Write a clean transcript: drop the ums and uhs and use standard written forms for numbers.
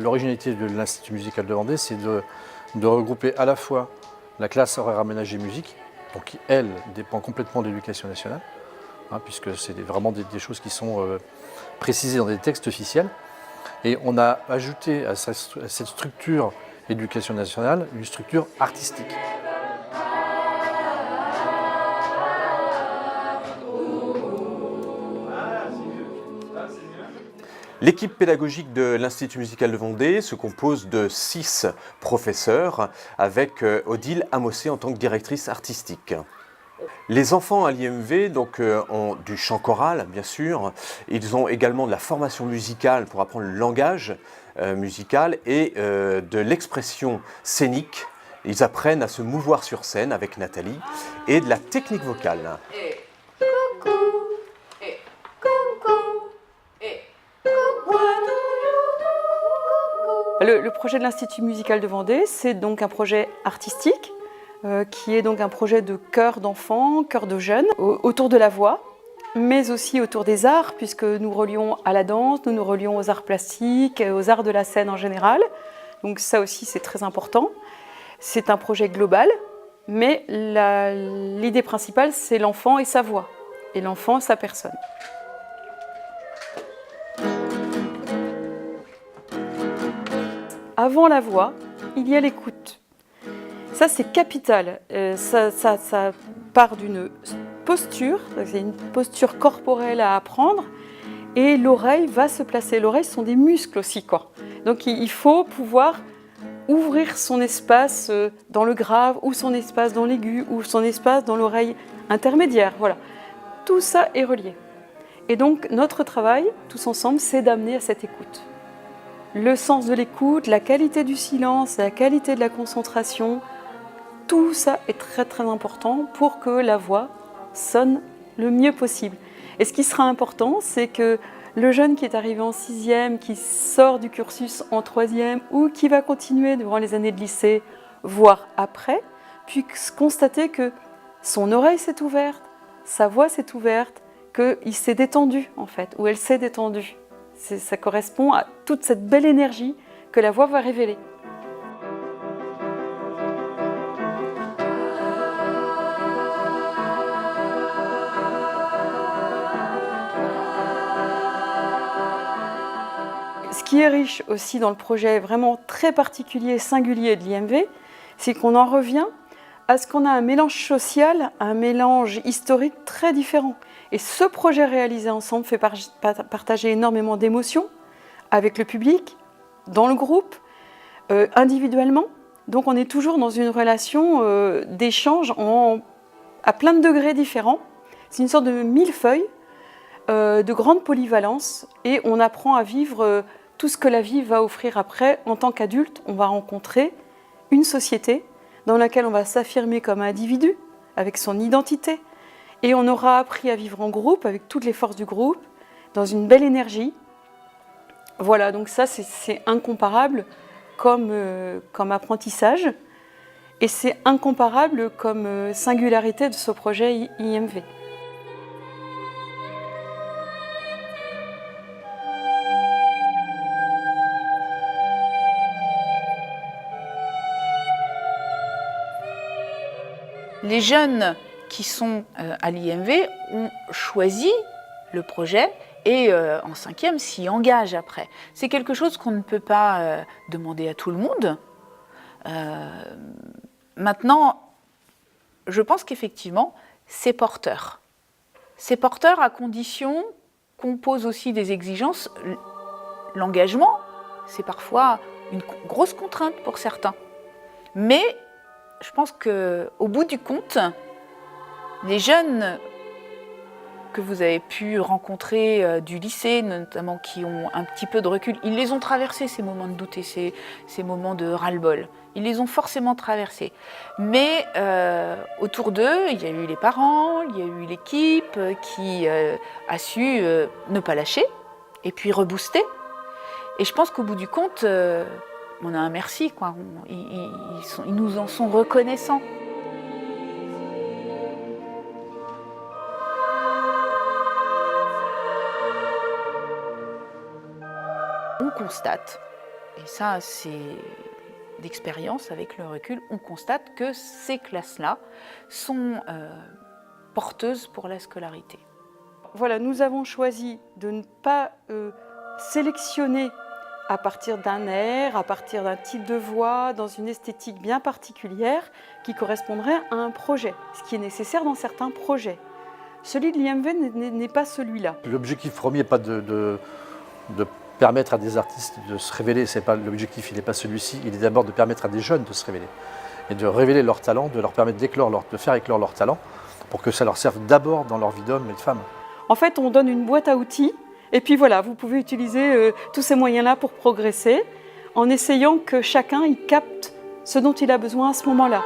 l'originalité de l'Institut musical de Vendée, c'est de regrouper à la fois la classe horaire aménagée musique, donc qui, elle, dépend complètement de l'Éducation nationale, puisque c'est vraiment des choses qui sont précisées dans des textes officiels. Et on a ajouté à cette structure éducation nationale une structure artistique. L'équipe pédagogique de l'Institut musical de Vendée se compose de 6 professeurs avec Odile Amossé en tant que directrice artistique. Les enfants à l'IMV ont du chant choral, bien sûr. Ils ont également de la formation musicale pour apprendre le langage musical et de l'expression scénique. Ils apprennent à se mouvoir sur scène avec Nathalie et de la technique vocale. Le projet de l'Institut musical de Vendée, c'est donc un projet artistique qui est donc un projet de chœur d'enfants, chœur de jeunes, autour de la voix, mais aussi autour des arts, puisque nous relions à la danse, nous nous relions aux arts plastiques, aux arts de la scène en général. Donc ça aussi, c'est très important. C'est un projet global, mais l'idée principale, c'est l'enfant et sa voix, et l'enfant, sa personne. Avant la voix, il y a l'écoute. Ça, c'est capital. Ça part d'une posture, c'est une posture corporelle à apprendre, et l'oreille va se placer. L'oreille, ce sont des muscles aussi, quoi. Donc il faut pouvoir ouvrir son espace dans le grave, ou son espace dans l'aigu, ou son espace dans l'oreille intermédiaire. Voilà. Tout ça est relié. Et donc, notre travail, tous ensemble, c'est d'amener à cette écoute. Le sens de l'écoute, la qualité du silence, la qualité de la concentration, tout ça est très très important pour que la voix sonne le mieux possible. Et ce qui sera important, c'est que le jeune qui est arrivé en 6e, qui sort du cursus en 3e ou qui va continuer durant les années de lycée, voire après, puisse constater que son oreille s'est ouverte, sa voix s'est ouverte, qu'il s'est détendu en fait, ou elle s'est détendue. Ça correspond à toute cette belle énergie que la voix va révéler. Ce qui est riche aussi dans le projet vraiment très particulier, singulier de l'IMV, c'est qu'on en revient à ce qu'on a un mélange social, un mélange historique très différent. Et ce projet réalisé ensemble fait partager énormément d'émotions avec le public, dans le groupe, individuellement. Donc on est toujours dans une relation d'échange à plein de degrés différents. C'est une sorte de millefeuille, de grande polyvalence, et on apprend à vivre tout ce que la vie va offrir après. En tant qu'adulte, on va rencontrer une société dans laquelle on va s'affirmer comme individu, avec son identité. Et on aura appris à vivre en groupe, avec toutes les forces du groupe, dans une belle énergie. Voilà, donc ça, c'est incomparable comme apprentissage. Et c'est incomparable comme singularité de ce projet IMV. Les jeunes qui sont à l'IMV ont choisi le projet et en 5e s'y engagent après. C'est quelque chose qu'on ne peut pas demander à tout le monde. Maintenant, je pense qu'effectivement, c'est porteur. C'est porteur à condition qu'on pose aussi des exigences. L'engagement, c'est parfois une grosse contrainte pour certains. Mais je pense qu'au bout du compte, les jeunes que vous avez pu rencontrer du lycée, notamment qui ont un petit peu de recul, ils les ont traversés, ces moments de doute et ces moments de ras-le-bol. Ils les ont forcément traversés. Mais autour d'eux, il y a eu les parents, il y a eu l'équipe qui a su ne pas lâcher et puis rebooster. Et je pense qu'au bout du compte, on a un merci, quoi. Ils nous en sont reconnaissants. On constate Et ça, c'est d'expérience, avec le recul, on constate que ces classes-là sont porteuses pour la scolarité. Voilà, nous avons choisi de ne pas sélectionner à partir d'un air, à partir d'un type de voix, dans une esthétique bien particulière qui correspondrait à un projet, ce qui est nécessaire dans certains projets. Celui de l'IMV n'est pas celui-là. L'objectif premier n'est pas de permettre à des artistes de se révéler, c'est pas l'objectif, il n'est pas celui-ci, il est d'abord de permettre à des jeunes de se révéler et de révéler leur talent, de leur permettre de faire éclore leur talent pour que ça leur serve d'abord dans leur vie d'homme et de femme. En fait, on donne une boîte à outils et puis voilà, vous pouvez utiliser tous ces moyens-là pour progresser en essayant que chacun y capte ce dont il a besoin à ce moment-là.